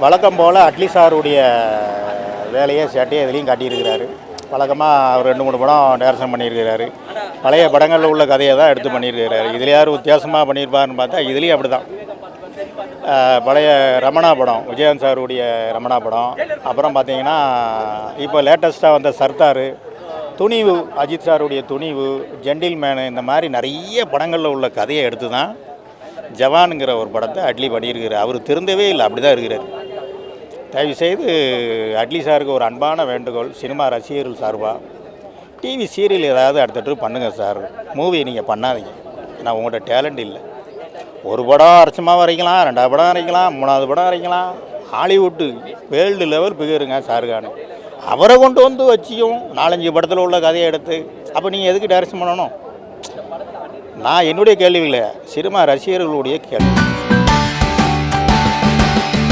வழக்கம் போல் அட்லி சாருடைய வேலையை சேட்டையை இதுலேயும் காட்டியிருக்கிறாரு. வழக்கமாக அவர் 2-3 படம் டேரக்ஷன் பண்ணியிருக்கிறாரு. பழைய படங்களில் உள்ள கதையை தான் எடுத்து பண்ணியிருக்கிறாரு. இதில் யார் வித்தியாசமாக பண்ணியிருப்பாருன்னு பார்த்தா இதுலேயும் அப்படி தான். பழைய ரமணா படம், விஜயகாந்த் சாருடைய ரமணா படம், அப்புறம் பார்த்திங்கன்னா இப்போ லேட்டஸ்ட்டாக வந்த சர்தார், துணிவு, அஜித் சாருடைய துணிவு, ஜென்டில்மேனு, இந்த மாதிரி நிறைய படங்களில் உள்ள கதையை எடுத்து தான் ஜவானுங்கிற ஒரு படத்தை அட்லி பண்ணியிருக்கிறார். அவர் திருந்தவே இல்லை, அப்படி தான் இருக்கிறார். தயவுசெய்து அட்லி சாருக்கு ஒரு அன்பான வேண்டுகோள், சினிமா ரசிகர்கள் சார்பாக டிவி சீரியல் ஏதாவது அடுத்த பண்ணுங்கள் சார். மூவி நீங்கள் பண்ணாதீங்க. ஏன்னா உங்கள்கிட்ட டேலண்ட் இல்லை. ஒரு படம் அரைச்சமாக வரைக்கலாம், 2வது படம் வரைக்கலாம், 3வது படம் வரைக்கலாம். ஹாலிவுட்டு வேர்ல்டு லெவல் பிகருங்க ஷாருக்கானு. அவரை கொண்டு வந்து வச்சியும் 4-5 படத்தில் உள்ள கதையை எடுத்து அப்போ நீங்கள் எதுக்கு டைரக்ஷன் பண்ணணும்? நான் என்னுடைய கேள்வி இல்லை, சினிமா ரசிகர்களுடைய கேள்வி.